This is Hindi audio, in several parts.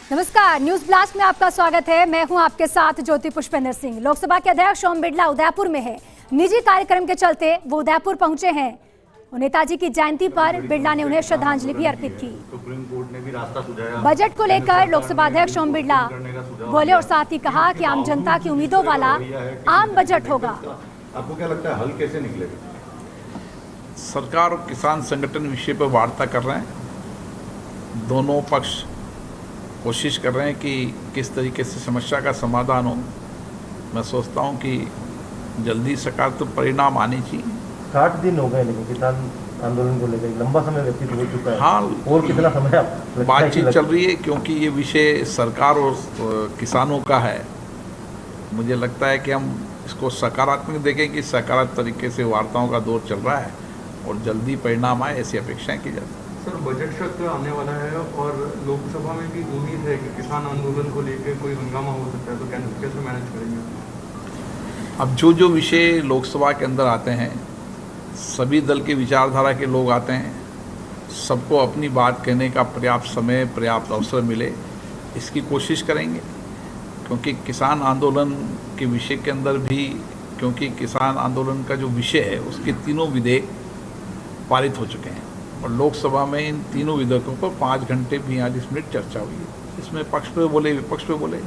नमस्कार, न्यूज ब्लास्ट में आपका स्वागत है। मैं हूं आपके साथ ज्योति पुष्पेंद्र सिंह। लोकसभा के अध्यक्ष ओम बिरला उदयपुर में है। निजी कार्यक्रम के चलते वो उदयपुर पहुंचे हैं। नेताजी की जयंती पर बिरला ने उन्हें श्रद्धांजलि भी अर्पित की। सुप्रीम कोर्ट ने भी रास्ता सुझाया। बजट को लेकर लोकसभा अध्यक्ष ओम बिरला बोले और साथ ही कहा कि आम जनता की उम्मीदों वाला आम बजट होगा। आपको क्या लगता है हल कैसे निकलेगा? सरकार और किसान संगठन विषय पर वार्ता कर रहे हैं। दोनों पक्ष कोशिश कर रहे हैं कि किस तरीके से समस्या का समाधान हो। मैं सोचता हूं कि जल्दी सकारात्मक परिणाम आने चाहिए। 60 दिन हो गए लेकिन किसान आंदोलन को लेकर लंबा समय व्यतीत हो चुका है। हाँ, और कितना समय बातचीत चल रही है क्योंकि ये विषय सरकार और किसानों का है। मुझे लगता है कि हम इसको सकारात्मक देखें कि सकारात्मक तरीके से वार्ताओं का दौर चल रहा है और जल्दी परिणाम आए, ऐसी अपेक्षाएं की जाती है। सर, बजट सत्र आने वाला है और लोकसभा में भी उम्मीद है कि किसान आंदोलन को लेकर कोई हंगामा हो सकता है, तो कैसे मैनेज करेंगे? अब जो विषय लोकसभा के अंदर आते हैं, सभी दल के विचारधारा के लोग आते हैं, सबको अपनी बात कहने का पर्याप्त समय, पर्याप्त अवसर मिले, इसकी कोशिश करेंगे। क्योंकि किसान आंदोलन के विषय के अंदर भी, क्योंकि किसान आंदोलन का जो विषय है उसके तीनों विधेयक पारित हो चुके हैं और लोकसभा में इन तीनों विधेयकों पर 5 घंटे 42 मिनट चर्चा हुई है। इसमें पक्ष पे बोले, विपक्ष पे बोले,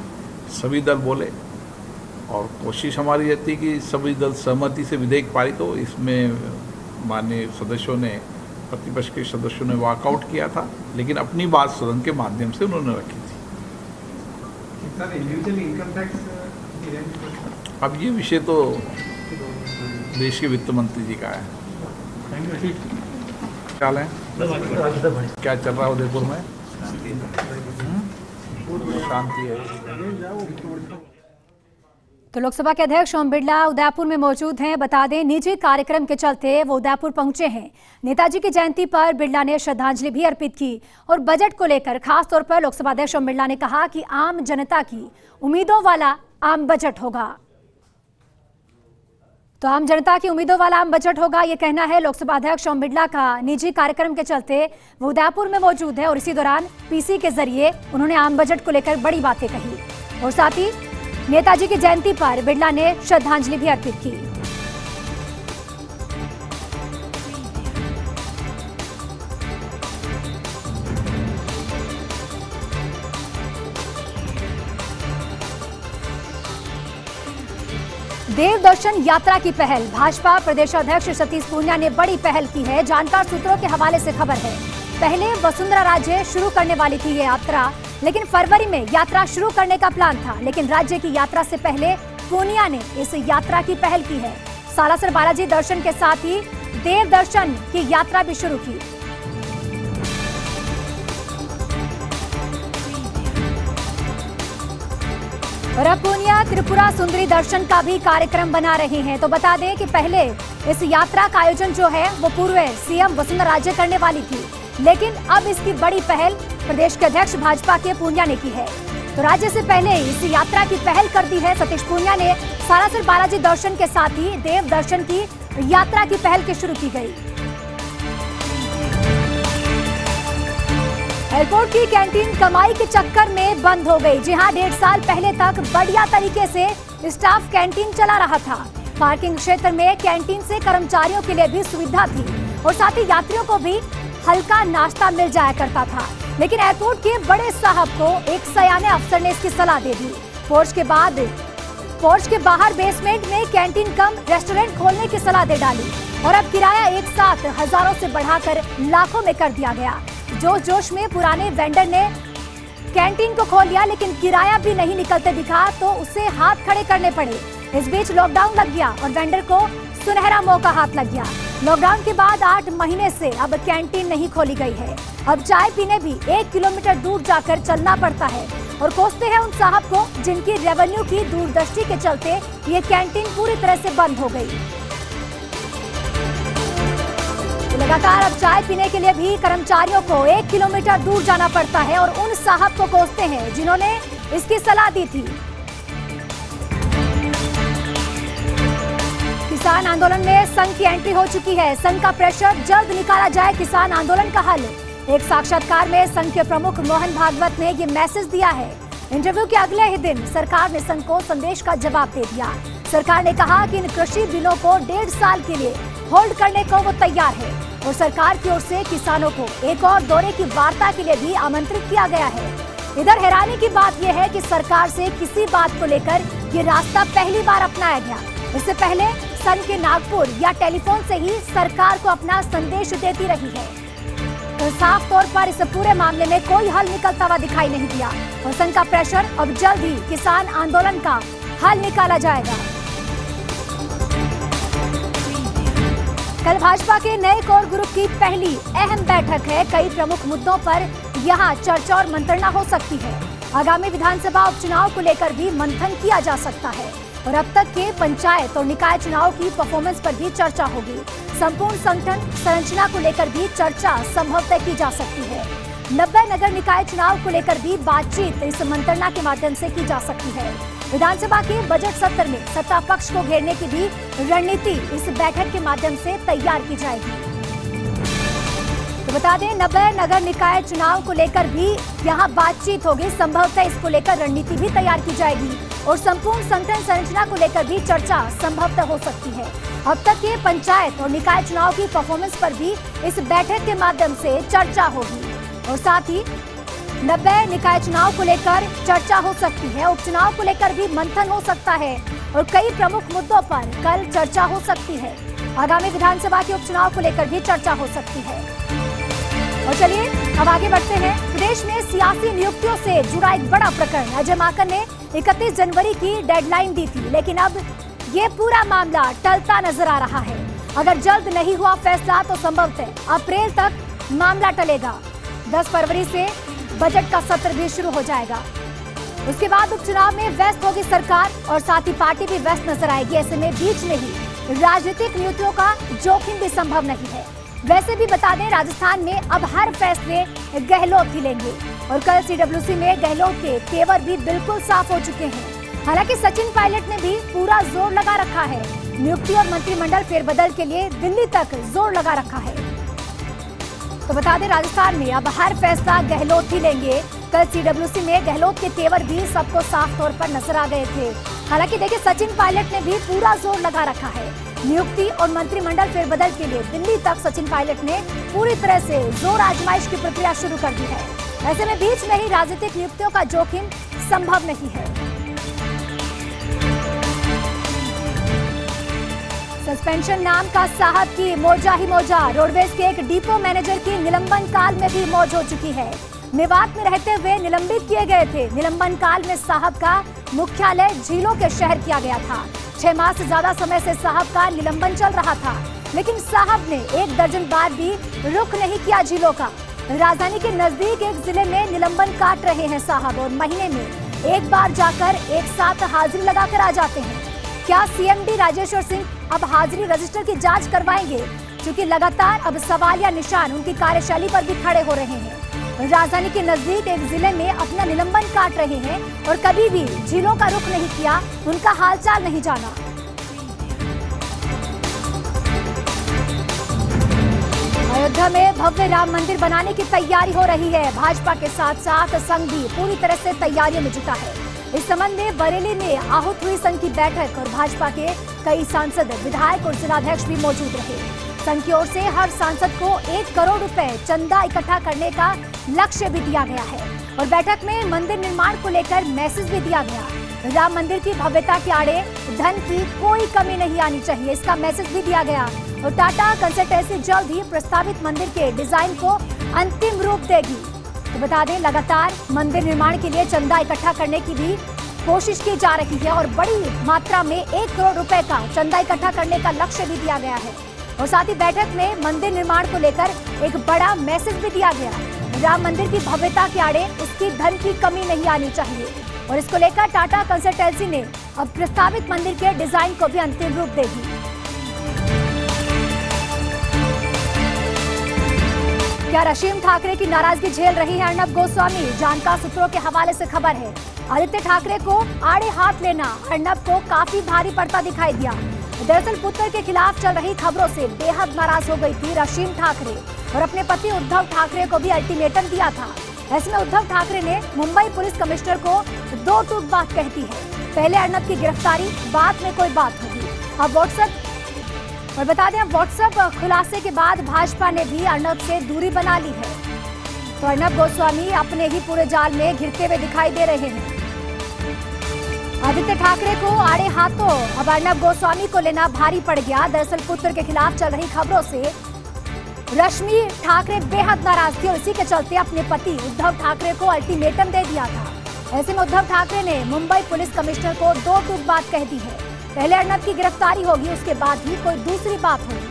सभी दल बोले और कोशिश हमारी रहती है कि सभी दल सहमति से विधेयक पारित हो। इसमें माननीय सदस्यों ने, प्रतिपक्ष के सदस्यों ने वॉकआउट किया था, लेकिन अपनी बात सदन के माध्यम से उन्होंने रखी थी। अब ये विषय तो देश के वित्त मंत्री जी का है। क्या है, क्या चल रहा है उदयपुर में? शांति है। तो लोकसभा के अध्यक्ष ओम बिरला उदयपुर में मौजूद हैं। बता दें, निजी कार्यक्रम के चलते वो उदयपुर पहुंचे हैं। नेताजी की जयंती पर बिरला ने श्रद्धांजलि भी अर्पित की और बजट को लेकर खास तौर पर लोकसभा अध्यक्ष ओम बिरला ने कहा कि आम जनता की उम्मीदों वाला आम बजट होगा। तो आम जनता की उम्मीदों वाला आम बजट होगा, ये कहना है लोकसभा अध्यक्ष ओम बिरला का। निजी कार्यक्रम के चलते वो उदयपुर में मौजूद है और इसी दौरान पीसी के जरिए उन्होंने आम बजट को लेकर बड़ी बातें कही और साथ ही नेताजी की जयंती पर बिरला ने श्रद्धांजलि भी अर्पित की। देव दर्शन यात्रा की पहल, भाजपा प्रदेश अध्यक्ष सतीश पूनिया ने बड़ी पहल की है। जानकार सूत्रों के हवाले से खबर है, पहले वसुंधरा राजे शुरू करने वाली थी ये यात्रा, लेकिन फरवरी में यात्रा शुरू करने का प्लान था, लेकिन राज्य की यात्रा से पहले पूनिया ने इस यात्रा की पहल की है। सालासर बालाजी दर्शन के साथ ही देव दर्शन की यात्रा भी शुरू की। और अब पूनिया त्रिपुरा सुंदरी दर्शन का भी कार्यक्रम बना रहे हैं। तो बता दें कि पहले इस यात्रा का आयोजन जो है वो पूर्व सीएम वसुंधरा राजे करने वाली थी, लेकिन अब इसकी बड़ी पहल प्रदेश के अध्यक्ष भाजपा के पूनिया ने की है। तो राज्य से पहले इस यात्रा की पहल कर दी है सतीश पूनिया ने। सालासर बालाजी दर्शन के साथ ही देव दर्शन की यात्रा की पहल की शुरू की गई। एयरपोर्ट की कैंटीन कमाई के चक्कर में बंद हो गई। जी हां, 1.5 साल पहले तक बढ़िया तरीके से स्टाफ कैंटीन चला रहा था। पार्किंग क्षेत्र में कैंटीन से कर्मचारियों के लिए भी सुविधा थी और साथ ही यात्रियों को भी हल्का नाश्ता मिल जाया करता था। लेकिन एयरपोर्ट के बड़े साहब को एक सयाने अफसर ने इसकी सलाह दे दी। पोर्च के बाहर बेसमेंट में कैंटीन कम रेस्टोरेंट खोलने की सलाह दे डाली और अब किराया एक साथ हजारों से बढ़ाकर लाखों में कर दिया गया। जोश में पुराने वेंडर ने कैंटीन को खोल लिया, लेकिन किराया भी नहीं निकलते दिखा तो उसे हाथ खड़े करने पड़े। इस बीच लॉकडाउन लग गया और वेंडर को सुनहरा मौका हाथ लग गया। लॉकडाउन के बाद 8 महीने से अब कैंटीन नहीं खोली गई है। अब चाय पीने भी 1 किलोमीटर दूर जाकर चलना पड़ता है और कोसते हैं उन साहब को जिनकी रेवेन्यू की दूरदृष्टि के चलते ये कैंटीन पूरी तरह से बंद हो गई। लगातार अब चाय पीने के लिए भी कर्मचारियों को 1 किलोमीटर दूर जाना पड़ता है और उन साहब को कोसते हैं जिन्होंने इसकी सलाह दी थी। किसान आंदोलन में संघ की एंट्री हो चुकी है। संघ का प्रेशर, जल्द निकाला जाए किसान आंदोलन का हल। एक साक्षात्कार में संघ के प्रमुख मोहन भागवत ने ये मैसेज दिया है। इंटरव्यू के अगले ही दिन सरकार ने संघ को संदेश का जवाब दे दिया। सरकार ने कहा कि इन कृषि बिलों को 1.5 साल के लिए होल्ड करने को वो तैयार है और सरकार की ओर से किसानों को एक और दौरे की वार्ता के लिए भी आमंत्रित किया गया है। इधर हैरानी की बात यह है कि सरकार से किसी बात को लेकर ये रास्ता पहली बार अपनाया गया। इससे पहले संघ के नागपुर या टेलीफोन से ही सरकार को अपना संदेश देती रही है। तो साफ तौर पर इस पूरे मामले में कोई हल निकलता हुआ दिखाई नहीं दिया और संघ का प्रेशर अब जल्द ही किसान आंदोलन का हल निकाला जाएगा। कल भाजपा के नए कोर ग्रुप की पहली अहम बैठक है। कई प्रमुख मुद्दों पर यहां चर्चा और मंत्रणा हो सकती है। आगामी विधानसभा उपचुनाव को लेकर भी मंथन किया जा सकता है और अब तक के पंचायत और निकाय चुनाव की परफॉर्मेंस पर भी चर्चा होगी। संपूर्ण संगठन संरचना को लेकर भी चर्चा संभवतः की जा सकती है। 90 नगर निकाय चुनाव को लेकर भी बातचीत इस मंत्रणा के माध्यम से की जा सकती है। विधानसभा के बजट सत्र में सत्ता पक्ष को घेरने की भी रणनीति इस बैठक के माध्यम से तैयार की जाएगी। तो बता दें 90 नगर निकाय चुनाव को लेकर भी यहाँ बातचीत होगी। संभवतः इसको लेकर रणनीति भी तैयार की जाएगी और संपूर्ण संगठन संरचना को लेकर भी चर्चा संभवतः हो सकती है। अब तक के पंचायत और निकाय चुनाव की परफॉर्मेंस पर भी इस बैठक के माध्यम से चर्चा होगी और साथ ही 90 निकाय चुनाव को लेकर चर्चा हो सकती है। उपचुनाव को लेकर भी मंथन हो सकता है और कई प्रमुख मुद्दों पर कल चर्चा हो सकती है। आगामी विधानसभा के उपचुनाव को लेकर भी चर्चा हो सकती है। और चलिए अब आगे बढ़ते हैं। प्रदेश में सियासी नियुक्तियों से जुड़ा एक बड़ा प्रकरण। अजय माकन ने 31 जनवरी की डेडलाइन दी थी, लेकिन अब ये पूरा मामला टलता नजर आ रहा है। अगर जल्द नहीं हुआ फैसला तो संभवतः अप्रैल तक मामला टलेगा। 10 फरवरी से बजट का सत्र भी शुरू हो जाएगा। उसके बाद उपचुनाव में व्यस्त होगी सरकार और साथ ही पार्टी भी व्यस्त नजर आएगी। ऐसे में बीच में ही राजनीतिक नियुक्तियों का जोखिम भी संभव नहीं है। वैसे भी बता दें राजस्थान में अब हर फैसले गहलोत ही लेंगे और कल सीडब्ल्यूसी में गहलोत के तेवर भी बिल्कुल साफ हो चुके हैं। हालांकि सचिन पायलट ने भी पूरा जोर लगा रखा है। नियुक्ति और मंत्रिमंडल फेरबदल के लिए दिल्ली तक जोर लगा रखा है। तो बता दें राजस्थान में अब हर फैसला गहलोत ही लेंगे। कल सीडब्ल्यूसी में गहलोत के तेवर भी सबको साफ तौर पर नजर आ गए थे। हालांकि देखिए सचिन पायलट ने भी पूरा जोर लगा रखा है। नियुक्ति और मंत्रिमंडल फेरबदल के लिए दिल्ली तक सचिन पायलट ने पूरी तरह से जोर आजमाइश की प्रक्रिया शुरू कर दी है। ऐसे में बीच में ही राजनीतिक नियुक्तियों का जोखिम संभव नहीं है। सस्पेंशन नाम का साहब की मौजा ही मौजा। रोडवेज के एक डिपो मैनेजर की निलंबन काल में भी मौज हो चुकी है। मेवात में रहते हुए निलंबित किए गए थे। निलंबन काल में साहब का मुख्यालय झीलों के शहर किया गया था। 6 माह से ज्यादा समय से साहब का निलंबन चल रहा था, लेकिन साहब ने 1 दर्जन बार भी रुख नहीं किया झीलों का। राजधानी के नजदीक एक जिले में निलंबन काट रहे हैं साहब और महीने में एक बार जाकर एक साथ हाजिरी लगाकर आ जाते हैं। क्या सीएमडी राजेश्वर सिंह अब हाजिरी रजिस्टर की जांच करवाएंगे? क्योंकि लगातार अब सवाल या निशान उनकी कार्यशैली पर भी खड़े हो रहे हैं। राजधानी के नजदीक एक जिले में अपना निलंबन काट रहे हैं और कभी भी झीलों का रुख नहीं किया, उनका हालचाल नहीं जाना। अयोध्या में भव्य राम मंदिर बनाने की तैयारी हो रही है। भाजपा के साथ साथ संघ भी पूरी तरह से तैयारियों में जुटा है। इस संबंध में बरेली में आहूत हुई संघ की बैठक और भाजपा के कई सांसद, विधायक और जिलाध्यक्ष भी मौजूद रहे। संघ की ओर से हर सांसद को 1 करोड़ रुपए चंदा इकट्ठा करने का लक्ष्य भी दिया गया है और बैठक में मंदिर निर्माण को लेकर मैसेज भी दिया गया। राम मंदिर की भव्यता के आड़े धन की कोई कमी नहीं आनी चाहिए, इसका मैसेज भी दिया गया और टाटा कंसल्टेंसी जल्द ही प्रस्तावित मंदिर के डिजाइन को अंतिम रूप देगी। तो बता दें लगातार मंदिर निर्माण के लिए चंदा इकट्ठा करने की भी कोशिश की जा रही है और बड़ी मात्रा में 1 करोड़ रुपए का चंदा इकट्ठा करने का लक्ष्य भी दिया गया है और साथ ही बैठक में मंदिर निर्माण को लेकर एक बड़ा मैसेज भी दिया गया। राम मंदिर की भव्यता के आड़े उसकी धन की कमी नहीं आनी चाहिए और इसको लेकर टाटा कंसल्टेंसी ने अब प्रस्तावित मंदिर के डिजाइन को भी अंतिम रूप देगी। क्या रशीम ठाकरे की नाराजगी झेल रही है अर्नब गोस्वामी? जानकार सूत्रों के हवाले से खबर है। आदित्य ठाकरे को आड़े हाथ लेना अर्नब को काफी भारी पड़ता दिखाई दिया। दरअसल पुत्र के खिलाफ चल रही खबरों से बेहद नाराज हो गई थी रश्मि ठाकरे और अपने पति उद्धव ठाकरे को भी अल्टीमेटम दिया था। ऐसे में उद्धव ठाकरे ने मुंबई पुलिस कमिश्नर को दो टूक बात कहती है, पहले अर्नब की गिरफ्तारी, बाद में कोई बात होगी। अब व्हाट्सएप और बता दें व्हाट्सएप खुलासे के बाद भाजपा ने भी अर्नब से दूरी बना ली है, तो अर्नब गोस्वामी अपने ही पूरे जाल में घिरते हुए दिखाई दे रहे हैं। आदित्य ठाकरे को आड़े हाथों अब अर्नब गोस्वामी को लेना भारी पड़ गया। दरअसल पुत्र के खिलाफ चल रही खबरों से रश्मि ठाकरे बेहद नाराज थी और इसी के चलते अपने पति उद्धव ठाकरे को अल्टीमेटम दे दिया था। ऐसे में उद्धव ठाकरे ने मुंबई पुलिस कमिश्नर को दो टूक बात कह दी है, पहले अर्नब की गिरफ्तारी होगी, उसके बाद ही कोई दूसरी बात होगी।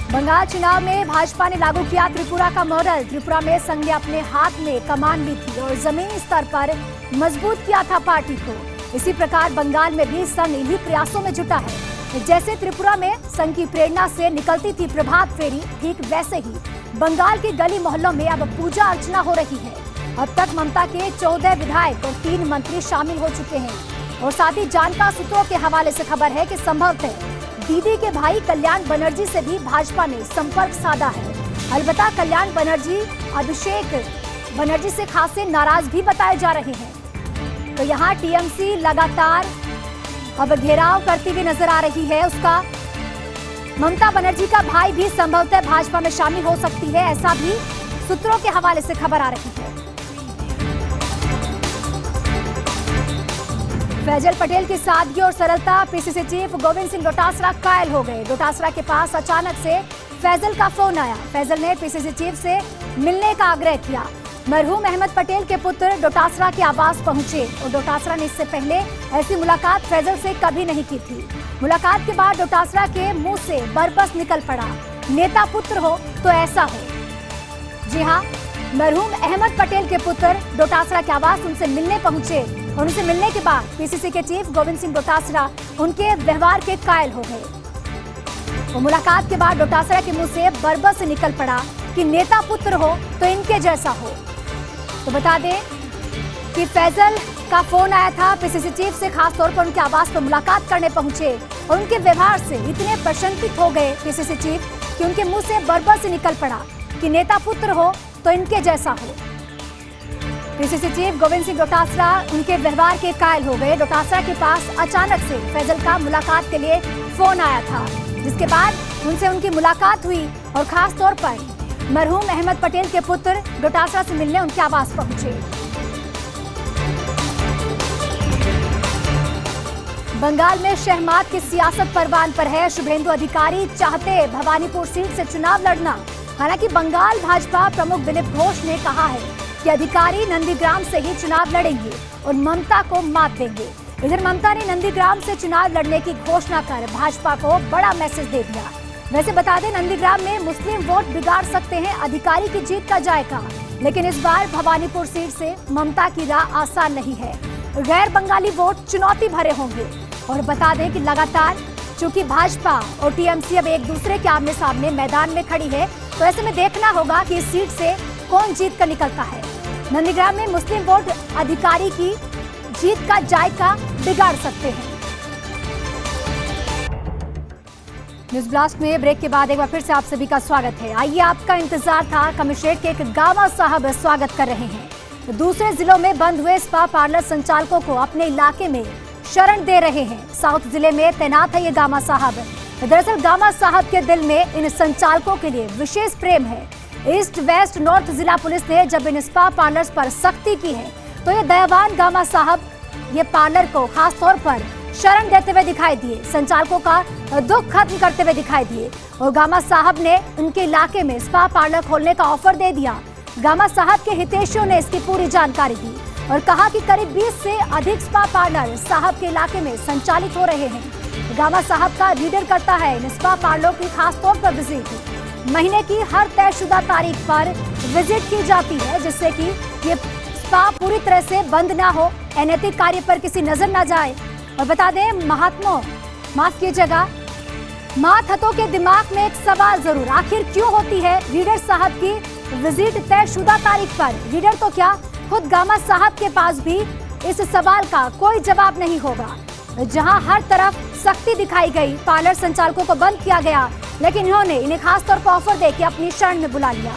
बंगाल चुनाव में भाजपा ने लागू किया त्रिपुरा का मॉडल। त्रिपुरा में संघ ने अपने हाथ में कमान ली थी और जमीनी स्तर पर मजबूत किया था पार्टी को। इसी प्रकार बंगाल में भी संघ इन्हीं प्रयासों में जुटा है। जैसे त्रिपुरा में संघ की प्रेरणा से निकलती थी प्रभात फेरी, ठीक वैसे ही बंगाल के गली मोहल्लों में अब पूजा अर्चना हो रही है। अब तक ममता के 14 विधायक और 3 मंत्री शामिल हो चुके हैं और साथ ही जानकार सूत्रों के हवाले से खबर है कि संभवतः दीदी के भाई कल्याण बनर्जी से भी भाजपा ने संपर्क साधा है। अलबत्ता कल्याण बनर्जी अभिषेक बनर्जी से खासे नाराज भी बताए जा रहे हैं। तो यहाँ टीएमसी लगातार अब घेराव करती हुई नजर आ रही है। उसका ममता बनर्जी का भाई भी संभवतः भाजपा में शामिल हो सकती है, ऐसा भी सूत्रों के हवाले से खबर आ रही है। फैजल पटेल की सादगी और सरलता, पीसीसी चीफ गोविंद सिंह डोटासरा कायल हो गए। डोटासरा के पास अचानक से फैजल का फोन आया। फैजल ने पीसीसी चीफ से मिलने का आग्रह किया। मरहूम अहमद पटेल के पुत्र डोटासरा के आवास पहुंचे और डोटासरा ने इससे पहले ऐसी मुलाकात फैजल से कभी नहीं की थी। मुलाकात के बाद डोटासरा के मुंह से बरबस निकल पड़ा, नेता पुत्र हो तो ऐसा हो। जी हाँ, मरहूम अहमद पटेल के पुत्र डोटासरा के आवास उनसे मिलने पहुंचे और उनसे मिलने के बाद पीसीसी के चीफ गोविंद सिंह डोटासरा उनके व्यवहार के कायल हो गए। तो मुलाकात के बाद डोटासरा के मुंह से बरबस निकल पड़ा कि नेता पुत्र हो तो इनके जैसा हो। तो बता दें कि फैजल का फोन आया था पीसीसी चीफ से, खास तौर पर उनके आवास पर मुलाकात करने पहुंचे और उनके व्यवहार से इतने प्रशंसित हो गए पीसीसी चीफ कि उनके मुंह से बरबस निकल पड़ा कि नेता पुत्र हो तो इनके जैसा हो। पीसीसी चीफ गोविंद सिंह डोटासरा उनके व्यवहार के कायल हो गए। डोटासरा के पास अचानक से फैजल का मुलाकात के लिए फोन आया था, जिसके बाद उनसे उनकी मुलाकात हुई और खास तौर पर मरहूम अहमद पटेल के पुत्र डोटासरा से मिलने उनके आवास पहुंचे। बंगाल में शहमाद की सियासत परवान पर है। शुभेंदु अधिकारी चाहते भवानीपुर सीट से चुनाव लड़ना। हालांकि बंगाल भाजपा प्रमुख दिलीप घोष ने कहा है कि अधिकारी नंदीग्राम से ही चुनाव लड़ेंगे और ममता को मात देंगे। इधर ममता ने नंदीग्राम से चुनाव लड़ने की घोषणा कर भाजपा को बड़ा मैसेज दे दिया। वैसे बता दें, नंदीग्राम में मुस्लिम वोट बिगाड़ सकते हैं अधिकारी की जीत का जायका, लेकिन इस बार भवानीपुर सीट से ममता की राह आसान नहीं है। गैर बंगाली वोट चुनौती भरे होंगे। और बता दें कि लगातार चूंकि भाजपा और टीएमसी अब एक दूसरे के आमने सामने मैदान में खड़ी है, तो ऐसे में देखना होगा कि इस सीट से कौन जीत कर निकलता है। नंदीग्राम में मुस्लिम वोट अधिकारी की जीत का जायका बिगाड़ सकते हैं। न्यूज ब्लास्ट में ब्रेक के बाद एक बार फिर से आप सभी का स्वागत है। आइए, आपका इंतजार था, कमिश्नरेट के एक गामा साहब स्वागत कर रहे हैं। दूसरे जिलों में बंद हुए स्पा पार्लर संचालकों को अपने इलाके में शरण दे रहे हैं। साउथ जिले में तैनात है ये गामा साहब। दरअसल गामा साहब के दिल में इन संचालकों के लिए विशेष प्रेम है। ईस्ट वेस्ट नॉर्थ जिला पुलिस ने जब इन स्पा पार्लर्स पर सख्ती की है, तो ये दयावान गामा साहब ये पार्लर को खास तौर पर शरण देते हुए दिखाई दिए, संचालकों का दुख खत्म करते हुए दिखाई दिए और गामा साहब ने उनके इलाके में स्पा पार्लर खोलने का ऑफर दे दिया। गामा साहब के हितैषियों ने इसकी पूरी जानकारी दी और कहा कि करीब 20 से अधिक स्पा पार्लर साहब के इलाके में संचालित हो रहे हैं। गामा साहब का रीडर करता है इन स्पा पार्लरों की खास तौर पर विजिट। महीने की हर तयशुदा तारीख पर विजिट की जाती है, जिससे कि ये स्पा पूरी तरह से बंद ना हो, अनैतिक कार्य पर किसी नजर ना जाए। और बता दें, माफ कीजिएगा, मातहतों के दिमाग में एक सवाल जरूर, आखिर क्यों होती है रीडर साहब की विजिट तयशुदा तारीख पर? रीडर तो क्या, खुद गामा साहब के पास भी इस सवाल का कोई जवाब नहीं होगा। जहां हर तरफ सख्ती दिखाई गई, पार्लर संचालकों को बंद किया गया, लेकिन इन्होंने इन्हें खासतौर पर ऑफर देकर अपनी शरण में बुला लिया।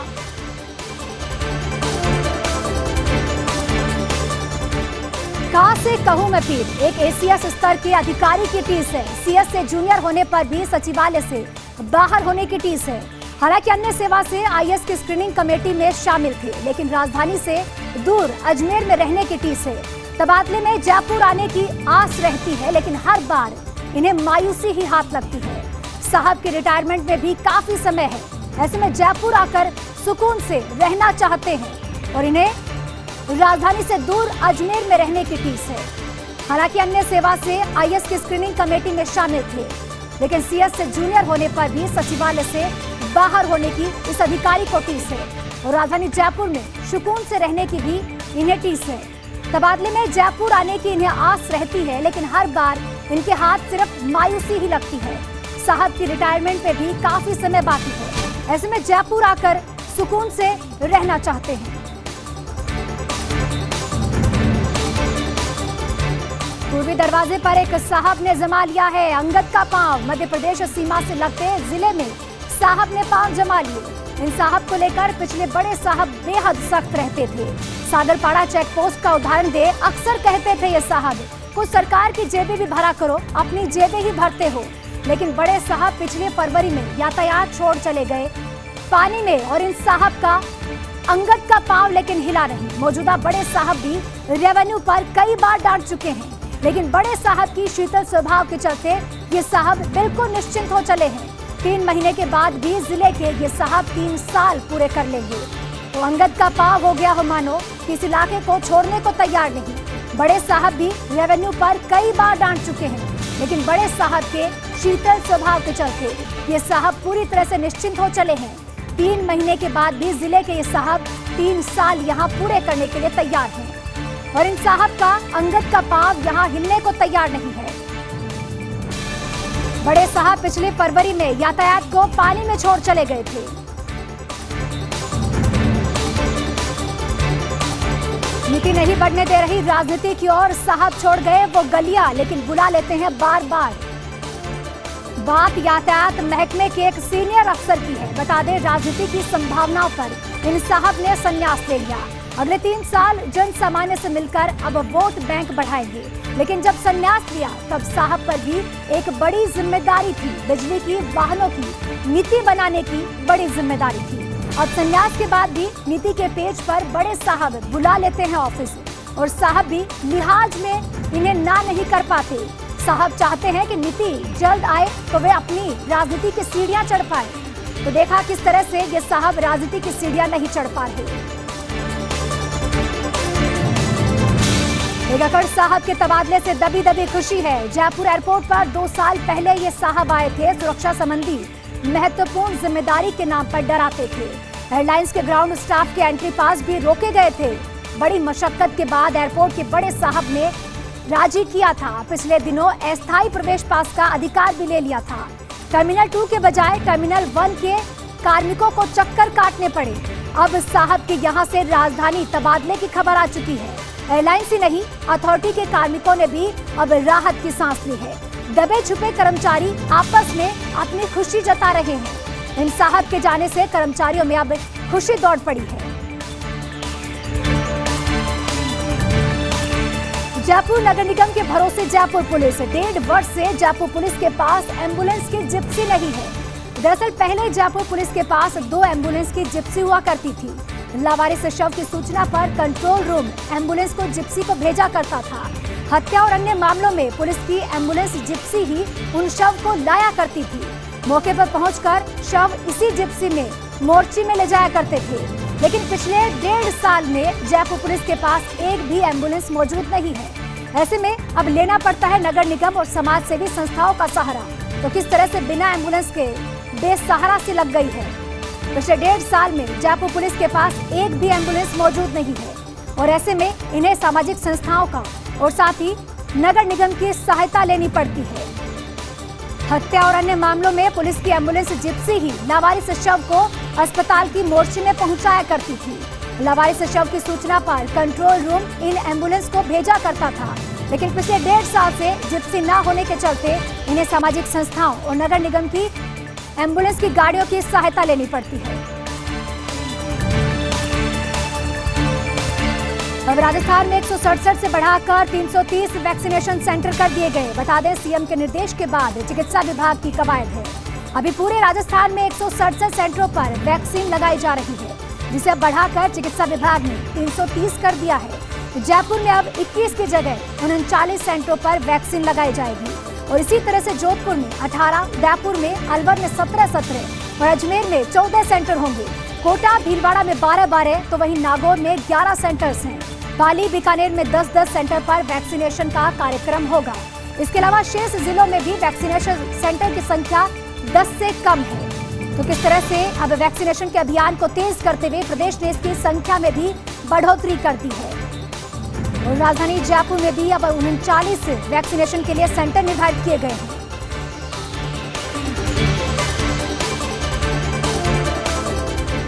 कहां से कहूं मैं पीर, एक एसीएस स्तर के अधिकारी की टीस है। सीएस से जूनियर होने पर भी सचिवालय से बाहर होने की टीस है। हालांकि अन्य सेवा से आईएएस की स्क्रीनिंग कमेटी में शामिल थे, लेकिन राजधानी से दूर अजमेर में रहने की टीस है। तबादले में जयपुर आने की आस रहती है, लेकिन हर बार इन्हें मायूसी ही हाथ लगती है। साहब के रिटायरमेंट में भी काफी समय है, ऐसे में जयपुर आकर सुकून से रहना चाहते हैं और इन्हें राजधानी से दूर अजमेर में रहने की टीस है। हालांकि अन्य सेवा से आईएएस की स्क्रीनिंग कमेटी में शामिल थे, लेकिन सीएस से जूनियर होने पर भी सचिवालय से बाहर होने की इस अधिकारी को टीस है और राजधानी जयपुर में सुकून से रहने की भी इन्हें टीस है। तबादले में जयपुर आने की इन्हें आस रहती है, लेकिन हर बार इनके हाथ सिर्फ मायूसी ही लगती है। साहब की रिटायरमेंट पे भी काफी समय बाकी है, ऐसे में जयपुर आकर सुकून से रहना चाहते हैं। पूर्वी दरवाजे पर एक साहब ने जमा लिया है अंगद का पांव। मध्य प्रदेश सीमा से लगते जिले में साहब ने पांव जमा लिए। इन साहब को लेकर पिछले बड़े साहब बेहद सख्त रहते थे। सागरपाड़ा चेक पोस्ट का उदाहरण दे, अक्सर कहते थे ये साहब, कुछ सरकार की जेबें भी भरा करो, अपनी जेबें ही भरते हो। लेकिन बड़े साहब पिछले फरवरी में यातायात छोड़ चले गए पानी में और इन साहब का अंगद का पांव लेकिन हिला नहीं। मौजूदा बड़े साहब भी रेवेन्यू पर कई बार डांट चुके हैं, लेकिन बड़े साहब की शीतल स्वभाव के चलते ये साहब बिल्कुल निश्चिंत हो चले हैं। 3 महीने के बाद भी जिले के ये साहब 3 साल पूरे कर लेंगे। तो अंगद का पांव हो गया हो मानो कि इस इलाके को छोड़ने को तैयार नहीं। बड़े साहब भी रेवेन्यू पर कई बार डांट चुके हैं, लेकिन बड़े साहब के शीतल स्वभाव के चलते ये साहब पूरी तरह से निश्चिंत हो चले हैं। 3 महीने के बाद भी जिले के ये साहब 3 साल यहाँ पूरे करने के लिए तैयार हैं और इन साहब का अंगद का पांव यहाँ हिलने को तैयार नहीं है। बड़े साहब पिछले फरवरी में यातायात को पानी में छोड़ चले गए थे। नीति नहीं बढ़ने दे रही राजनीति की ओर, साहब छोड़ गए वो गलियां, लेकिन बुला लेते हैं बार बार। बात यातायात महकमे के एक सीनियर अफसर की है। बता दें, राजनीति की संभावनाओं पर इन साहब ने संन्यास ले लिया। अगले 3 साल जन सामान्य से मिलकर अब वोट बैंक बढ़ाएंगे, लेकिन जब संन्यास लिया तब साहब पर भी एक बड़ी जिम्मेदारी थी। बिजली की, वाहनों की नीति बनाने की बड़ी जिम्मेदारी थी। अब संन्यास के बाद भी नीति के पेज पर बड़े साहब बुला लेते हैं ऑफिस और साहब भी लिहाज में इन्हें ना नहीं कर पाते। साहब चाहते हैं कि नीति जल्द आए तो वे अपनी राजनीति की सीढ़ियां चढ़ पाए। तो देखा किस तरह से ये साहब राजनीति की सीढ़ियां नहीं चढ़ पा रहे। एकड़ साहब के तबादले से दबी दबी खुशी है। जयपुर एयरपोर्ट पर 2 साल पहले ये साहब आए थे। सुरक्षा संबंधी महत्वपूर्ण जिम्मेदारी के नाम पर डराते थे। एयरलाइंस के ग्राउंड स्टाफ के एंट्री पास भी रोके गए थे। बड़ी मशक्कत के बाद एयरपोर्ट के बड़े साहब ने राजी किया था। पिछले दिनों अस्थायी प्रवेश पास का अधिकार भी ले लिया था। टर्मिनल 2 के बजाय टर्मिनल 1 के कार्मिकों को चक्कर काटने पड़े। अब साहब के यहाँ से राजधानी तबादले की खबर आ चुकी है। एयरलाइंस ही नहीं, अथॉरिटी के कार्मिकों ने भी अब राहत की सांस ली है। दबे छुपे कर्मचारी आपस में अपनी खुशी जता रहे हैं। इन साहब के जाने से कर्मचारियों में अब खुशी दौड़ पड़ी है। जयपुर नगर निगम के भरोसे जयपुर पुलिस। 1.5 वर्ष से जयपुर पुलिस के पास एम्बुलेंस की जिप्सी नहीं है। दरअसल पहले जयपुर पुलिस के पास 2 एम्बुलेंस की जिप्सी हुआ करती थी। लावारिस शव की सूचना पर कंट्रोल रूम एम्बुलेंस को जिप्सी को भेजा करता था। हत्या और अन्य मामलों में पुलिस की एम्बुलेंस जिप्सी ही उन शव को लाया करती थी। मौके पर पहुंचकर शव इसी जिप्सी में मोर्ची में ले जाया करते थे। लेकिन पिछले 1.5 साल में जयपुर पुलिस के पास एक भी एम्बुलेंस मौजूद नहीं है। ऐसे में अब लेना पड़ता है नगर निगम और समाज सेवी संस्थाओं का सहारा। तो किस तरह से बिना एम्बुलेंस के बेसहारा सी लग गई है। पिछले 1.5 साल में जयपुर पुलिस के पास एक भी एम्बुलेंस मौजूद नहीं है और ऐसे में इन्हें सामाजिक संस्थाओं का और साथ ही नगर निगम की सहायता लेनी पड़ती है। हत्या और अन्य मामलों में पुलिस की एम्बुलेंस जिप्सी ही लावारिस शव को अस्पताल की मोर्ची में पहुंचाया करती थी। लावारिस शव की सूचना पर कंट्रोल रूम इन एम्बुलेंस को भेजा करता था, लेकिन पिछले 1.5 साल से जिप्सी न होने के चलते इन्हें सामाजिक संस्थाओं और नगर निगम की एम्बुलेंस की गाड़ियों की सहायता लेनी पड़ती है। अब राजस्थान में 167 से बढ़ाकर 330 वैक्सीनेशन सेंटर कर दिए गए। बता दें, सीएम के निर्देश के बाद चिकित्सा विभाग की कवायद है। अभी पूरे राजस्थान में 167 सेंटरों पर वैक्सीन लगाई जा रही है, जिसे अब बढ़ाकर चिकित्सा विभाग ने 330 कर दिया है। जयपुर में अब 21 की जगह 39 सेंटरों पर वैक्सीन लगाई जाएगी और इसी तरह से जोधपुर में 18, उदयपुर में, अलवर में 17 और अजमेर में 14 सेंटर होंगे। कोटा, भीलवाड़ा में 12, तो वहीं नागौर में 11 सेंटर्स हैं। पाली, बीकानेर में 10 सेंटर पर वैक्सीनेशन का कार्यक्रम होगा। इसके अलावा शेष जिलों में भी वैक्सीनेशन सेंटर की संख्या 10 से कम है। तो किस तरह से अब वैक्सीनेशन के अभियान को तेज करते हुए प्रदेश ने इसकी संख्या में भी बढ़ोतरी कर दी है और राजधानी जयपुर में भी अब 39 वैक्सीनेशन के लिए सेंटर निर्धारित किए गए हैं।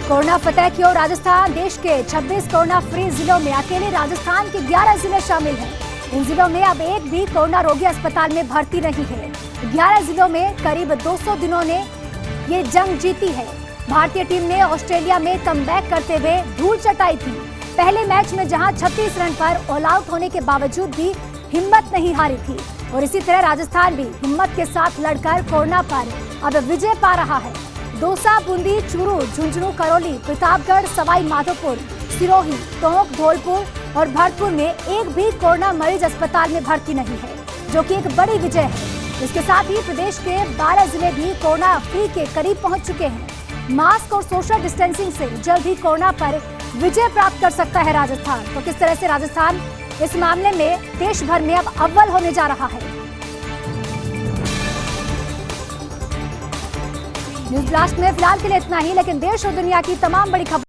कोरोना फतेह की ओर राजस्थान। देश के 26 कोरोना फ्री जिलों में अकेले राजस्थान के 11 जिले शामिल हैं। इन जिलों में अब एक भी कोरोना रोगी अस्पताल में भर्ती नहीं है। 11 जिलों में करीब 200 दिनों ने ये जंग जीती है। भारतीय टीम ने ऑस्ट्रेलिया में कमबैक करते हुए धूल चटाई थी। पहले मैच में जहां 36 रन पर ऑल आउट होने के बावजूद भी हिम्मत नहीं हारी थी और इसी तरह राजस्थान भी हिम्मत के साथ लड़कर कोरोना पर अब विजय पा रहा है। दौसा, बूंदी, चूरू, झुंझुनू, करौली, प्रतापगढ़, सवाई माधोपुर, सिरोही, टोंक, धौलपुर और भरतपुर में एक भी कोरोना मरीज अस्पताल में भर्ती नहीं है, जो कि एक बड़ी विजय है। इसके साथ ही प्रदेश के 12 जिले भी कोरोना फ्री के करीब पहुंच चुके हैं। मास्क और सोशल डिस्टेंसिंग से जल्द ही कोरोना पर विजय प्राप्त कर सकता है राजस्थान। तो किस तरह से राजस्थान इस मामले में देश भर में अब अव्वल होने जा रहा है। न्यूज ब्लास्ट में फिलहाल के लिए इतना ही, लेकिन देश और दुनिया की तमाम बड़ी खबर